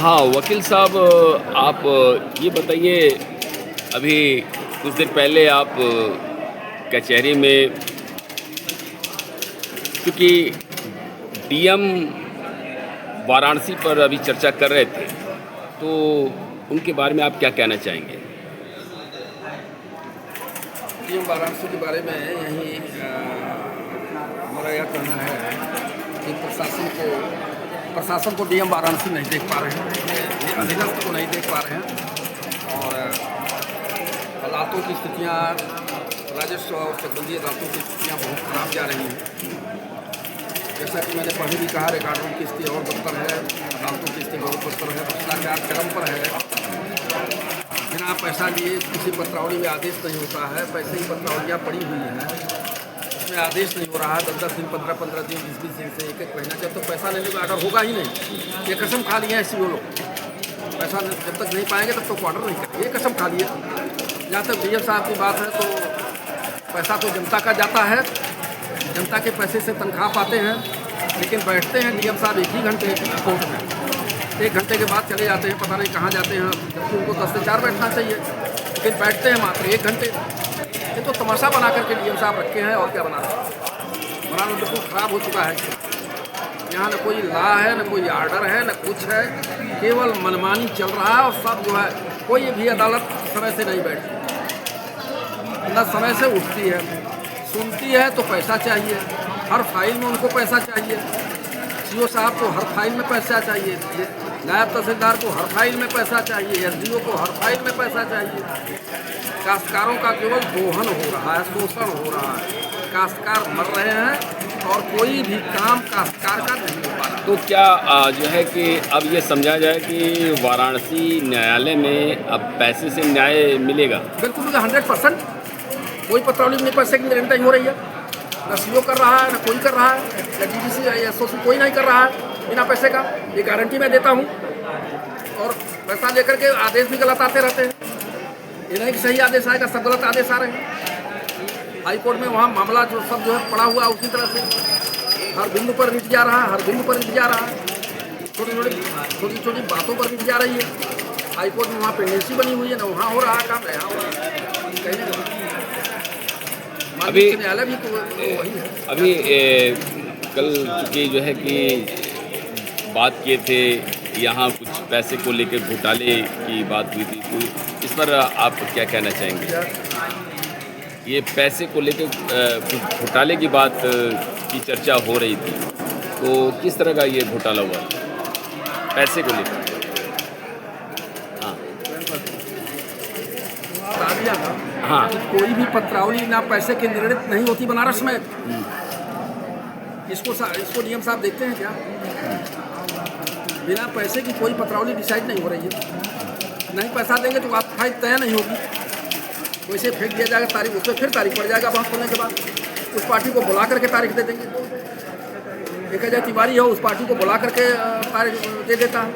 हाँ, वकील साहब आप ये बताइए अभी कुछ देर पहले आप कचहरी में क्योंकि डीएम वाराणसी पर अभी चर्चा कर रहे थे, तो उनके बारे में आप क्या कहना चाहेंगे? डीएम वाराणसी के बारे में यही हमारा यह कहना है कि प्रशासन को डीएम वाराणसी नहीं देख पा रहे हैं, ये अधीनस्थ को नहीं देख पा रहे हैं और अदालतों की स्थितियाँ, राजस्व और संबंधी अदालतों की स्थितियाँ बहुत खराब जा रही हैं। जैसा कि मैंने पहले भी कहा, रिकॉर्डों की स्थिति और बदतर है, अदालतों की स्थिति बहुत बदतर है, भ्रष्टाचार चरम पर है। बिना पैसा लिए किसी पत्रावली में आदेश नहीं होता है, पैसे की पत्रावलियाँ पड़ी हुई हैं, उसमें आदेश नहीं हो रहा है। 10-10 दिन, 15-15 दिन, 20-20 दिन से एक महीना, जब तक पैसा लेने में ऑर्डर होगा ही नहीं। ये कसम खा लिए हैं ऐसे वो लोग, पैसा जब तक नहीं पाएंगे तब तक ऑर्डर नहीं करेंगे, ये कसम खा लिए। जहाँ तक डीएम साहब की बात है, तो पैसा तो जनता का जाता है, जनता के पैसे से तनख्वाह पाते हैं, लेकिन बैठते हैं डीएम साहब 1 ही घंटे कोर्ट में, 1 घंटे के बाद चले जाते हैं, पता नहीं कहाँ जाते हैं, जबकि उनको 10 से 4 बैठना चाहिए, लेकिन बैठते हैं मात्र 1 घंटे। ये तो तमाशा बना करके डीएम साहब रखे हैं, और क्या बना रहे हैं। बनाना बिल्कुल खराब हो चुका है। यहाँ न कोई लॉ है, न कोई आर्डर है, न कुछ है, केवल मनमानी चल रहा है। और सब जो है, कोई भी अदालत समय से नहीं बैठती, न समय से उठती है, सुनती है तो पैसा चाहिए, हर फाइल में उनको पैसा चाहिए। सीओ साहब को हर फाइल में पैसा चाहिए, नायब तहसीलदार को हर फाइल में पैसा चाहिए, एसडीओ को हर फाइल में पैसा चाहिए। काश्तकारों का केवल दोहन हो रहा है, शोषण हो रहा है, काश्तकार मर रहे हैं और कोई भी काम काश्तकार का नहीं हो पा रहा। तो क्या जो है कि अब ये समझा जाए कि वाराणसी न्यायालय में अब पैसे से न्याय मिलेगा? बिल्कुल 100%। कोई पत्रावली में पैसे की निरंतर हो रही है, न सीओ कर रहा है, न कोई कर रहा है, न डीडीसी एसओसी कोई नहीं कर रहा है बिना पैसे का। ये गारंटी मैं देता हूँ। और पैसा लेकर के आदेश भी गलत आते रहते हैं, ये नहीं कि सही आदेश आएगा, सब गलत आदेश आ रहे हैं। हाई कोर्ट में वहाँ मामला जो सब जो है पड़ा हुआ उसी तरह से हर बिंदु पर रिट जा रहा है, हर बिंदु पर रिट जा रहा है, छोटी छोटी बातों पर रिट जा रही है। हाई कोर्ट में वहाँ पेंडेंसी बनी हुई है, न वहाँ हो रहा है काम, न यहाँ हो रहा है, कहीं अभी न्यायालय भी तो वही है। अभी कल चूँकि जो है कि बात किए थे, यहाँ कुछ पैसे को लेकर घोटाले की बात हुई थी, तो इस पर आप क्या कहना चाहेंगे? ये पैसे को लेकर कुछ घोटाले की बात की चर्चा हो रही थी, तो किस तरह का ये घोटाला हुआ पैसे को लेकर? हाँ, कोई भी पत्रावली ना पैसे के निर्णित नहीं होती बनारस में। इसको डीएम साहब देखते हैं क्या? बिना पैसे की कोई पत्रावली डिसाइड नहीं हो रही है। नहीं पैसा देंगे तो आप फाइल तय नहीं होगी, वैसे फेंक दिया जाएगा तारीख, उसमें फिर तारीख पड़ जाएगा। बहस होने के बाद उस पार्टी को बुला करके तारीख दे देंगे। एक अजय तिवारी हो, उस पार्टी को बुला करके तारीख दे देता है,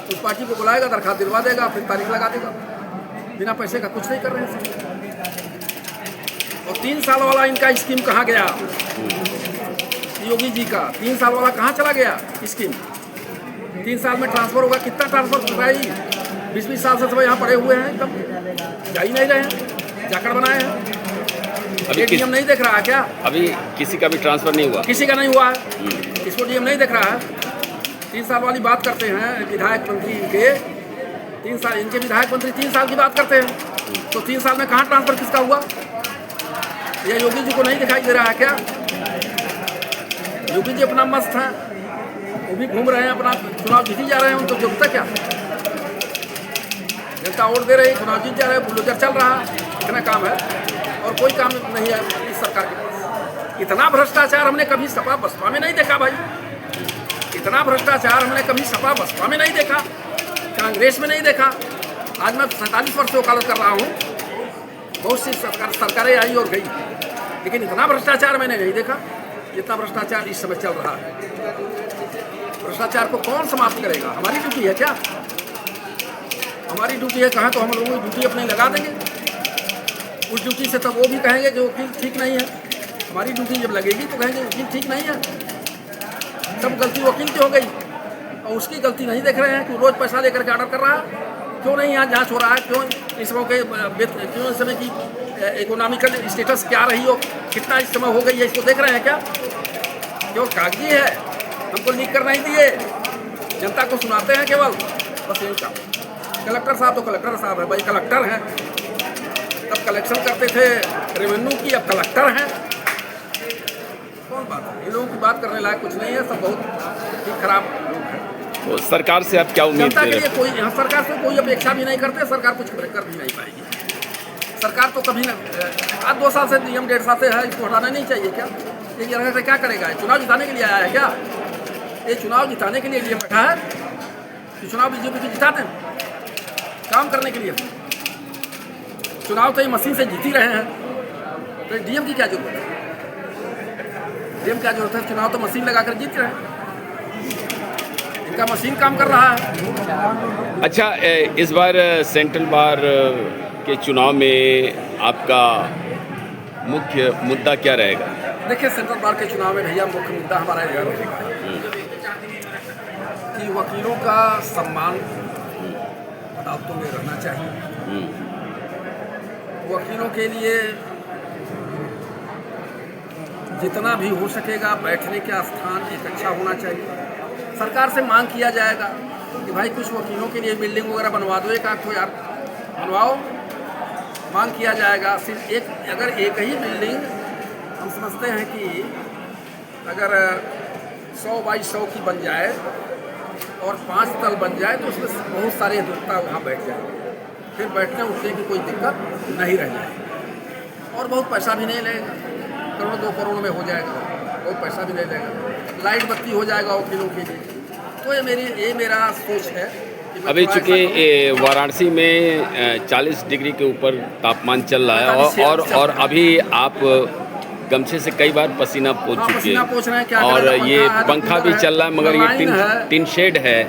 उस पार्टी को बुलाएगा, दरखास्त दिलवा देगा, फिर तारीख लगा देगा। बिना पैसे का कुछ नहीं कर रहे हैं। और 3 साल वाला इनका स्कीम कहाँ गया? योगी जी का 3 साल वाला कहाँ चला गया स्कीम? 3 साल में ट्रांसफर होगा, कितना ट्रांसफर कराई? 20-20 साल से सब यहाँ पड़े हुए हैं, एकदम जा ही नहीं रहे हैं, जाकर बनाए हैं। अभी डीएम नहीं देख रहा है क्या? अभी किसी का भी ट्रांसफर नहीं हुआ, किसी का नहीं हुआ है, इसको डीएम नहीं देख रहा है। 3 साल वाली बात करते हैं विधायक मंत्री के, 3 साल इनके विधायक मंत्री 3 साल की बात करते हैं, तो 3 साल में कहाँ ट्रांसफर किसका हुआ? ये योगी जी को नहीं दिखाई दे रहा है क्या? योगी जी अपना मस्त है, वो भी घूम रहे हैं, अपना चुनाव जीती जा रहे हैं, उनको जोगता क्या? जनता वोट दे रही, चुनाव जीत जा रहे हैं, बुलडोजर चल रहा है, इतना काम है और कोई काम नहीं है इस सरकार के पास। इतना भ्रष्टाचार हमने कभी सपा बसपा में नहीं देखा भाई, इतना भ्रष्टाचार हमने कभी सपा बसपा में नहीं देखा, कांग्रेस में नहीं देखा। आज मैं 47 वर्ष से वकालत कर रहा हूँ, बहुत सी सरकारें आई और गई, लेकिन इतना भ्रष्टाचार मैंने नहीं देखा जितना भ्रष्टाचार इस समय चल रहा है। भ्रष्टाचार को कौन समाप्त करेगा? हमारी ड्यूटी है क्या? हमारी ड्यूटी है कहाँ, तो हम लोगों की ड्यूटी अपनी लगा देंगे उस ड्यूटी से, तब वो भी कहेंगे कि वकील ठीक नहीं है। हमारी ड्यूटी जब लगेगी तो कहेंगे वकील ठीक नहीं है, सब गलती वकील की हो गई और उसकी गलती नहीं देख रहे हैं कि रोज़ पैसा लेकर के ऑर्डर कर रहा है? क्यों नहीं यहाँ जांच हो रहा है? क्यों इस समय के क्यों इस समय की इकोनॉमिकल स्टेटस क्या रही हो, कितना इस समय हो गई है, इसको देख रहे हैं क्या? केवल कागजी है, हमको लीक कर नहीं दिए, जनता को सुनाते हैं केवल, बस यही काम। कलेक्टर साहब तो कलेक्टर साहब है भाई, कलेक्टर हैं, तब कलेक्शन करते थे रेवेन्यू की, अब कलेक्टर हैं। कौन बात है? इन लोगों की बात करने लायक कुछ नहीं है, सब बहुत ही खराब लोग हैं। तो सरकार से आप क्या उम्मीद जनता के कर लिए कोई यहाँ सरकार से कोई अपेक्षा भी नहीं करते, सरकार कुछ कर भी नहीं पाएगी। सरकार तो कभी ना, आज 2 साल से नियम 1.5 साल से है, इसको हटाना नहीं चाहिए क्या? ये रह से क्या करेगा? चुनाव जिताने के लिए आया है क्या? ये चुनाव जिताने के लिए बैठा है कि चुनाव बीजेपी की जिताते हैं? काम करने के लिए चुनाव तो ये मशीन से जीत ही रहे हैं, तो डीएम की क्या जरूरत है? डीएम क्या जरूरत है? चुनाव तो मशीन लगाकर जीत रहे हैं, इनका मशीन काम कर रहा है। अच्छा, इस बार सेंट्रल बार के चुनाव में आपका मुख्य मुद्दा क्या रहेगा? देखिए, सेंट्रल बार के चुनाव में भैया मुख्य मुद्दा हमारा यह रहेगा कि वकीलों का सम्मान अदालतों में रहना चाहिए। वकीलों के लिए जितना भी हो सकेगा बैठने का स्थान एक अच्छा होना चाहिए। सरकार से मांग किया जाएगा कि भाई कुछ वकीलों के लिए बिल्डिंग वगैरह बनवा दो, एक आध तो यार बनवाओ, मांग किया जाएगा। सिर्फ एक, अगर एक ही बिल्डिंग हम समझते हैं कि अगर 100 बाई 100 की बन जाए और 5 तल बन जाए तो उसमें बहुत सारे अधिवक्ता वहाँ बैठ जाएंगे, फिर बैठने उठने की कोई दिक्कत नहीं रह जाएगी और बहुत पैसा भी नहीं लगेगा, करोड़ 2 करोड़ में हो जाएगा, बहुत पैसा भी नहीं लगेगा, लाइट बत्ती हो जाएगा वकीलों के लिए। तो ये मेरा सोच है। अभी चूँकि वाराणसी में 40 डिग्री के ऊपर तापमान चल रहा है और अभी आप गमछे से कई बार पसीना पोंछ चुके हैं और ये पंखा भी चल रहा है, मगर ये टिन शेड है,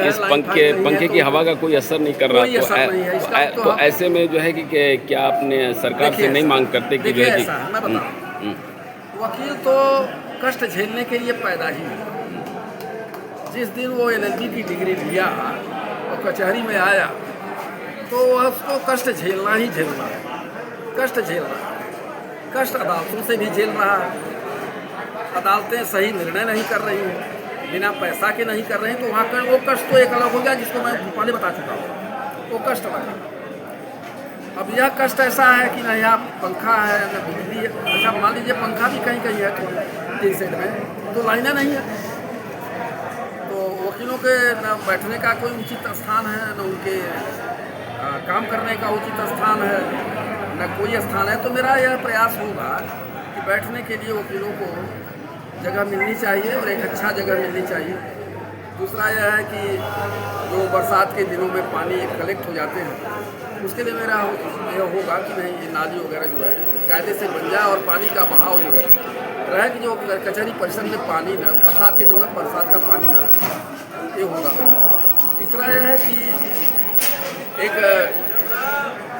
इस पंखे की हवा का कोई असर नहीं कर रहा। तो ऐसे में जो है कि क्या आपने सरकार से नहीं मांग करते कि जो है कि वकील तो कष्ट झेलने के लिए पैदा ही है। जिस दिन वो LLB की डिग्री लिया और कचहरी में आया तो उसको कष्ट झेलना ही झेलना है, कष्ट झेल रहा है, कष्ट अदालतों से भी झेल रहा है। अदालतें सही निर्णय नहीं कर रही हैं, बिना पैसा के नहीं कर रहे हैं, तो वहाँ का वो कष्ट तो एक अलग हो गया जिसको मैं पहले बता चुका हूँ, वो कष्ट अलग। अब यह कष्ट ऐसा है कि ना यहाँ पंखा है ना बिजली है। अच्छा, मान लीजिए पंखा भी कहीं कहीं है टी सेट में, तो लाइनें नहीं है, तो वकीलों के न बैठने का कोई उचित स्थान है, न उनके काम करने का उचित स्थान है, न कोई स्थान है। तो मेरा यह प्रयास होगा कि बैठने के लिए वकीलों को जगह मिलनी चाहिए और एक अच्छा जगह मिलनी चाहिए। दूसरा यह है कि जो बरसात के दिनों में पानी कलेक्ट हो जाते हैं, उसके लिए मेरा यह होगा कि नहीं, ये नाली वगैरह जो है कायदे से बन जाए और पानी का बहाव जो है रहे कि जो कचहरी परिसर में पानी न, बरसात के दिनों में बरसात का पानी न, ये होगा। तीसरा यह है कि एक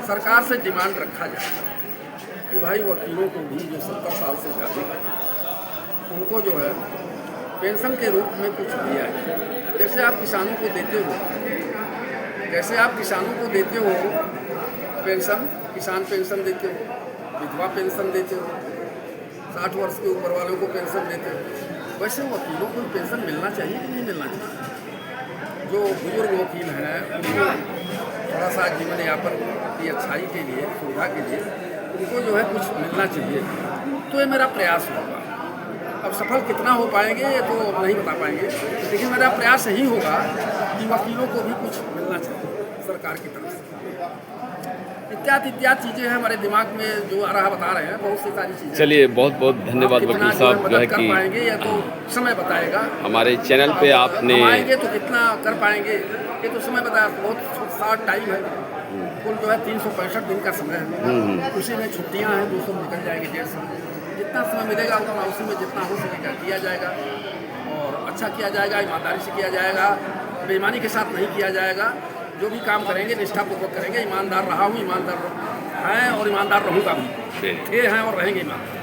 सरकार से डिमांड रखा जाए कि भाई वकीलों को भी जो 70 साल से ज़्यादा है उनको जो है पेंशन के रूप में कुछ दिया है। जैसे आप किसानों को देते हो, जैसे आप किसानों को देते हो पेंशन, किसान पेंशन देते हो, विधवा पेंशन देते हो, 60 वर्ष के ऊपर वालों को पेंशन देते हो, वैसे वकीलों को पेंशन मिलना चाहिए कि नहीं मिलना चाहिए? जो बुजुर्ग वकील हैं उनको थोड़ा सा जीवन यापन की अच्छाई के लिए, सुविधा के लिए उनको जो है कुछ मिलना चाहिए। तो ये मेरा प्रयास होगा। अब सफल कितना हो पाएंगे ये तो नहीं बता पाएंगे, लेकिन मेरा प्रयास यही होगा कि वकीलों को भी कुछ मिलना चाहिए सरकार की तरफ से। इत्यादि चीज़ें हैं हमारे दिमाग में जो आ रहा बता रहे हैं, बहुत सी सारी चीज़ें। चलिए, बहुत बहुत धन्यवाद वकील साहब जो है कि पाएंगे या तो समय बताएगा। हमारे चैनल पे आपने आएंगे तो कितना कर पाएंगे ये तो समय बताया। बहुत शॉर्ट टाइम है, कुल जो है 365 दिन का समय है, उसी में छुट्टियां हैं, 200 निकल जाएंगे, 150। जितना समय मिलेगा उतना उसी में जितना हो सकेगा किया जाएगा और अच्छा किया जाएगा, ईमानदारी से किया जाएगा, बेईमानी के साथ नहीं किया जाएगा। जो भी काम करेंगे निष्ठापूर्वक करेंगे। ईमानदार रहा हूँ, ईमानदार हैं और ईमानदार रहूँगा भी, थे हैं और रहेंगे ईमानदार।